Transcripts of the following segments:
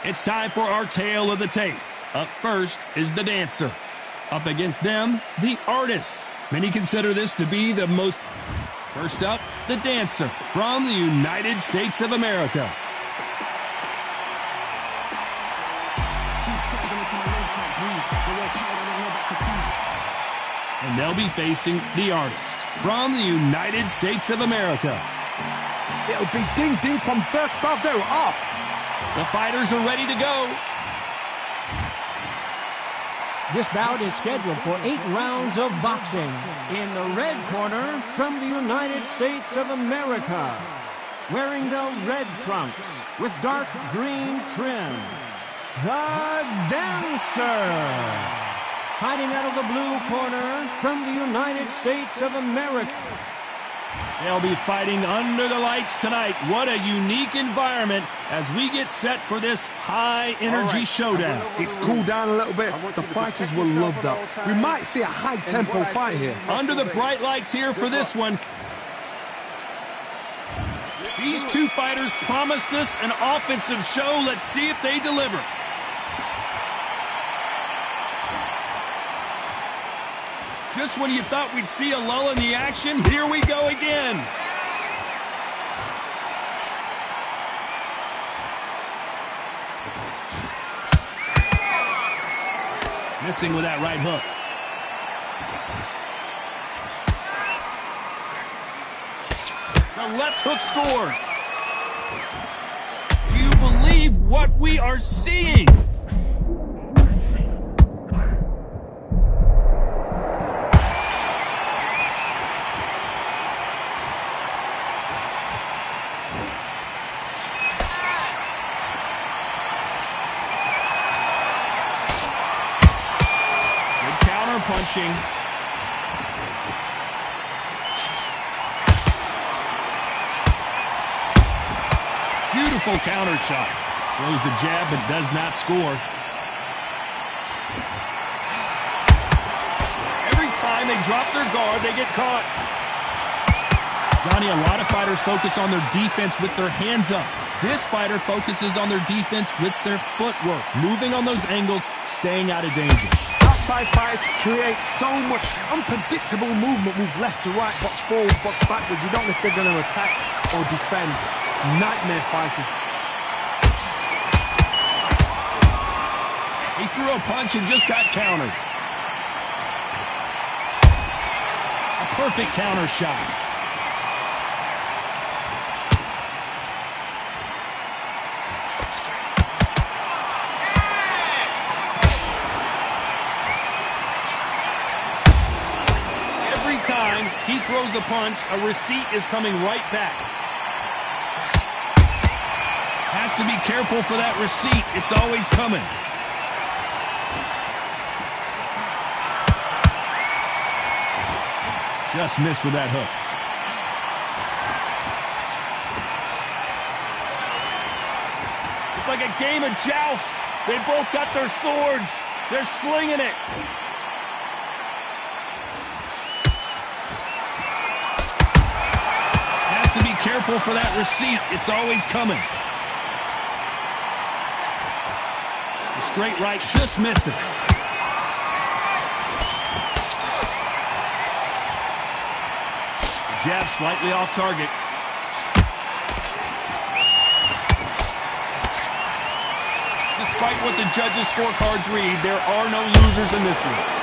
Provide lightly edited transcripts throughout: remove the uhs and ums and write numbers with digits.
It's time for our tale of the tape. Up first is the dancer. Up against them, the artist. Many consider this to be the most... First up, the dancer from the United States of America. And they'll be facing the artist from the United States of America. It'll be ding-ding from first brother off. The fighters are ready to go. This bout is scheduled for 8 rounds of boxing. In the red corner, from the United States of America, wearing the red trunks with dark green trim, the dancer. Fighting out of the blue corner, from the United States of America. They'll be fighting under the lights tonight. What a unique environment as we get set for this high-energy showdown. It's cooled down a little bit. The fighters will love that. We might see a high-tempo fight here. Under the bright lights here for this one. These two fighters promised us an offensive show. Let's see if they deliver. Just when you thought we'd see a lull in the action, here we go again. Missing with that right hook. The left hook scores. Do you believe what we are seeing? Punching. Beautiful counter shot. Throws the jab but does not score. Every time they drop their guard, they get caught. Johnny, a lot of fighters focus on their defense with their hands up. This fighter focuses on their defense with their footwork, moving on those angles, staying out of danger. Outside fighters create so much unpredictable movement. Move left to right, box forward, box backwards. You don't know if they're going to attack or defend. Nightmare fighters. He threw a punch and just got countered. A perfect counter shot. Time he throws a punch, a receipt is coming right back. Has to be careful for that receipt. It's always coming. Just missed with that hook. It's like a game of joust. They both got their swords. They're slinging it. Careful for that receipt. It's always coming. The straight right just misses. The jab slightly off target. Despite what the judges' scorecards read, there are no losers in this one.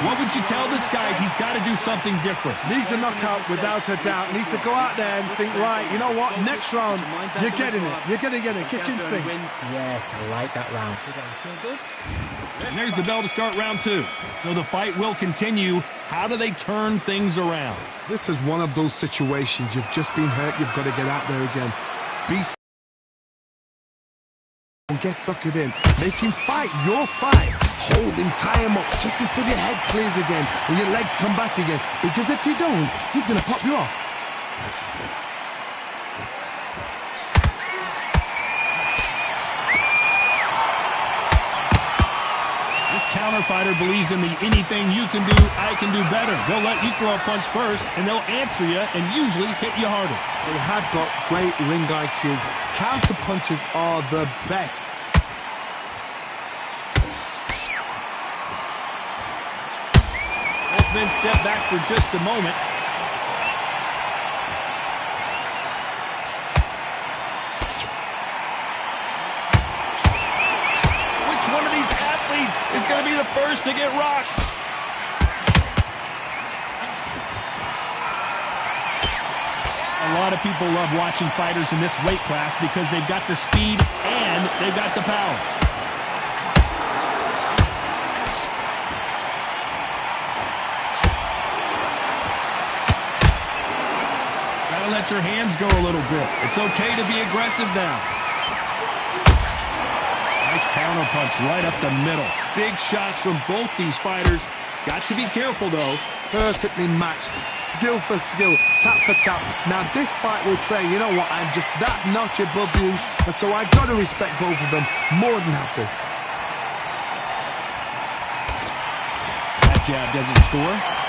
What would you tell this guy? He's got to do something different. Needs a knockout without a doubt. Needs to go out there and think, right, you know what? Next round, you're getting it. You're going to get it. Kitchen sink. Yes, I like that round. Feel good? And there's the bell to start round 2. So the fight will continue. How do they turn things around? This is one of those situations. You've just been hurt. You've got to get out there again. Be and get suckered in. Make him fight your fight. Hold him, tie him up, just until your head clears again and your legs come back again. Because if you don't, he's going to pop you off. counter fighter believes in the anything you can do, I can do better. They'll let you throw a punch first, and they'll answer you and usually hit you harder. They have got great ring IQ. Counter punches are the best. Both men step back for just a moment. One of these athletes is going to be the first to get rocked. A lot of people love watching fighters in this weight class because they've got the speed and they've got the power. Gotta let your hands go a little bit. It's okay to be aggressive now. Nice counter punch right up the middle. Big shots from both these fighters. Got to be careful, though. Perfectly matched. Skill for skill. Tap for tap. Now, this fight will say, you know what, I'm just that notch above you. And so I've got to respect both of them. More than happy. That jab doesn't score.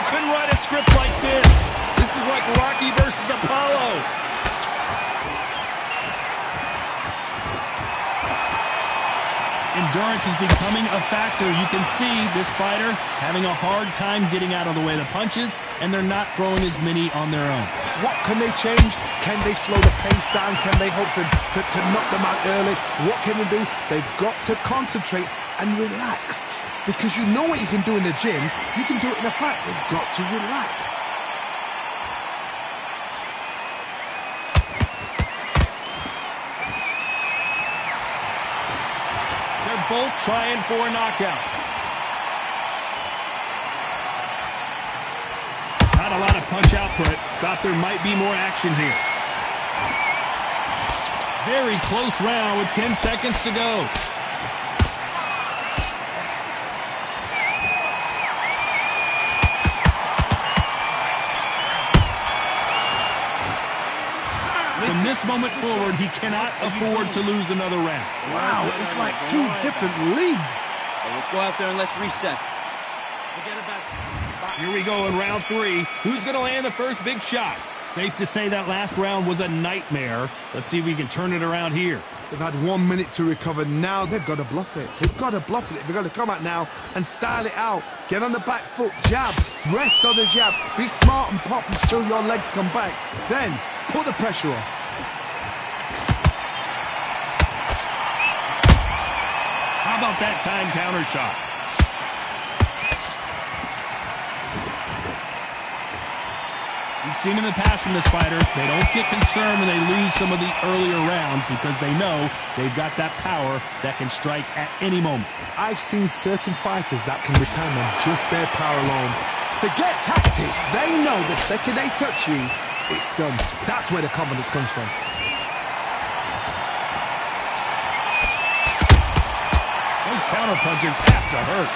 Couldn't write a script like this. This is like Rocky versus Apollo. Endurance is becoming a factor. You can see this fighter having a hard time getting out of the way of the punches, and they're not throwing as many on their own. What can they change? Can they slow the pace down? Can they hope to knock them out early? What can they do? They've got to concentrate and relax. Because you know what you can do in the gym, you can do it in a fight. They've got to relax. They're both trying for a knockout. Not a lot of punch output. Thought there might be more action here. Very close round with 10 seconds to go. From this moment forward, he cannot afford to lose another round. Wow, it's like two different leagues. Well, let's go out there and let's reset. Forget about... Here we go in round 3. Who's going to land the first big shot? Safe to say that last round was a nightmare. Let's see if we can turn it around here. They've had 1 minute to recover. Now they've got to bluff it. They've got to bluff it. They've got to come out now and style it out. Get on the back foot, jab, rest on the jab. Be smart and pop until your legs come back. Then put the pressure on. How about that time counter shot? We've seen in the past from this fighter, they don't get concerned when they lose some of the earlier rounds because they know they've got that power that can strike at any moment. I've seen certain fighters that can depend on just their power alone. Forget tactics. They know the second they touch you, it's done. That's where the confidence comes from. Those counter punches have to hurt.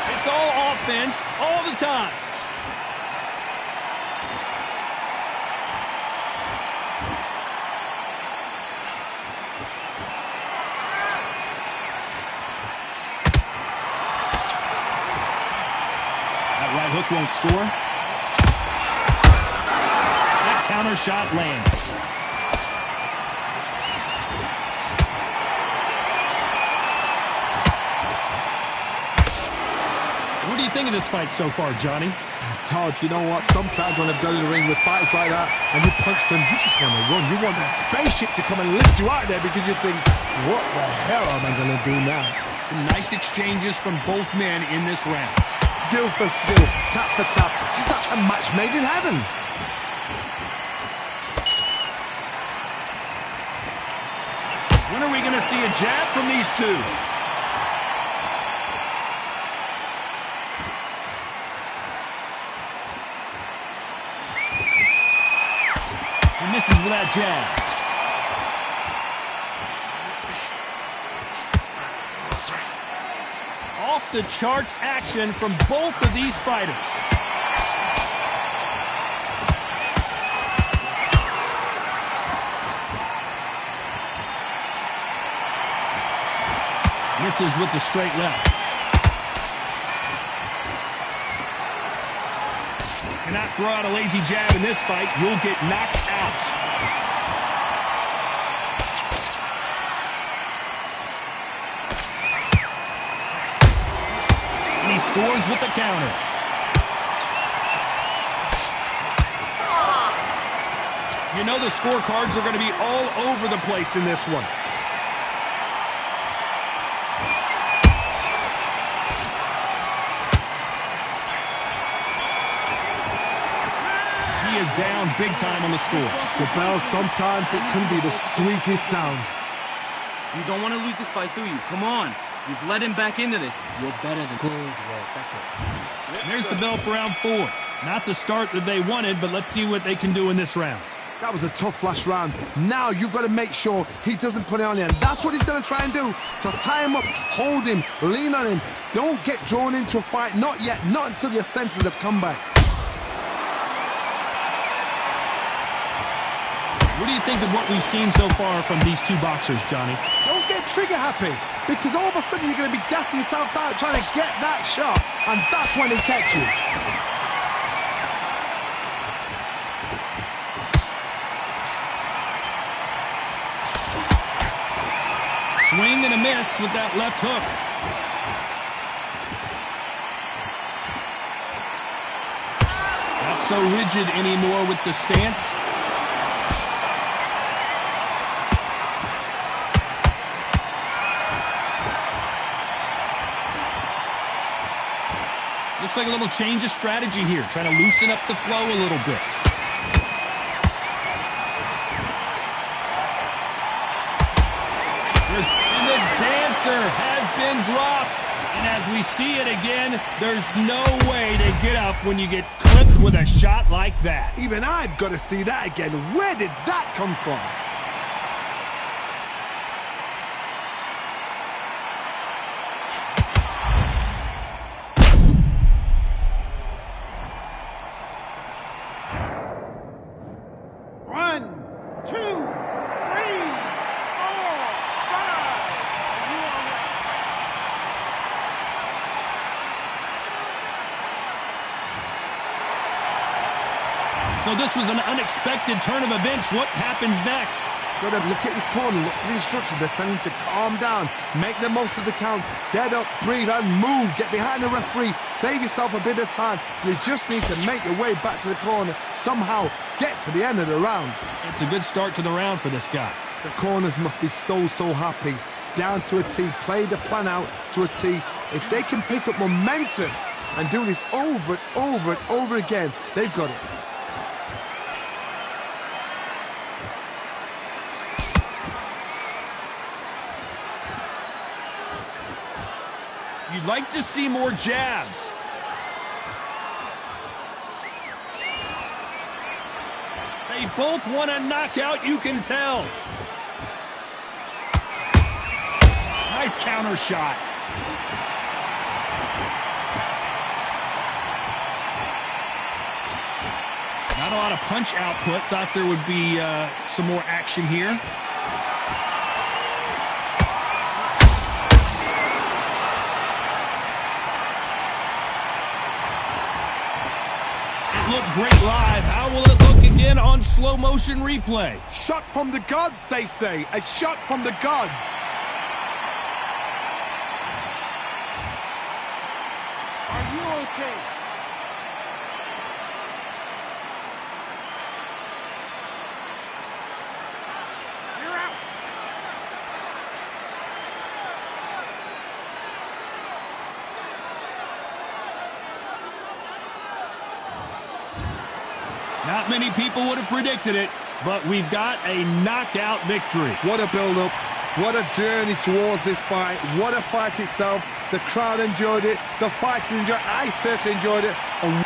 It's all offense all the time. Right hook won't score. That counter shot lands. What do you think of this fight so far, Johnny? Todd, you know what? Sometimes when I've gone in the ring with fights like that and you punch them, you just want to run. You want that spaceship to come and lift you out there because you think, what the hell am I going to do now? Some nice exchanges from both men in this round. Skill for skill, tap for tap. Just like a match made in heaven. When are we going to see a jab from these two? He misses with that jab. The charts action from both of these fighters. Misses with the straight left. Cannot throw out a lazy jab in this fight. You'll get knocked out. And he scores with the counter. You know the scorecards are going to be all over the place in this one. He is down big time on the score. The bell, sometimes it can be the sweetest sound. You don't want to lose this fight, do you? Come on. You've led him back into this. You're better than good work. That's it. There's the bell for round 4. Not the start that they wanted, but let's see what they can do in this round. That was a tough last round. Now you've got to make sure he doesn't put it on you. And that's what he's going to try and do. So tie him up, hold him, lean on him. Don't get drawn into a fight. Not yet. Not until your senses have come back. What do you think of what we've seen so far from these two boxers, Johnny? Don't get trigger happy, because all of a sudden you're going to be gassing yourself out trying to get that shot, and that's when he catch you. Swing and a miss with that left hook. Not so rigid anymore with the stance. Looks like a little change of strategy here, trying to loosen up the flow a little bit. And the dancer has been dropped. And as we see it again, there's no way to get up when you get clipped with a shot like that. Even I've got to see that again. Where did that come from? So this was an unexpected turn of events. What happens next? Got to look at his corner, look for the instructions. They're telling him to calm down, make the most of the count, get up, breathe, and move. Get behind the referee, save yourself a bit of time. You just need to make your way back to the corner, somehow get to the end of the round. It's a good start to the round for this guy. The corners must be so happy. Down to a T, play the plan out to a T. If they can pick up momentum and do this over and over and over again, they've got it. You'd like to see more jabs. They both want a knockout, you can tell. Nice counter shot. Not a lot of punch output. Thought there would be some more action here. Look great live. How will it look again on slow motion replay? Shot from the gods, they say. A shot from the gods. Are you okay? You're out. Not many people would have predicted it, but we've got a knockout victory. What a build-up. What a journey towards this fight. What a fight itself. The crowd enjoyed it. The fighters enjoyed it. I certainly enjoyed it. And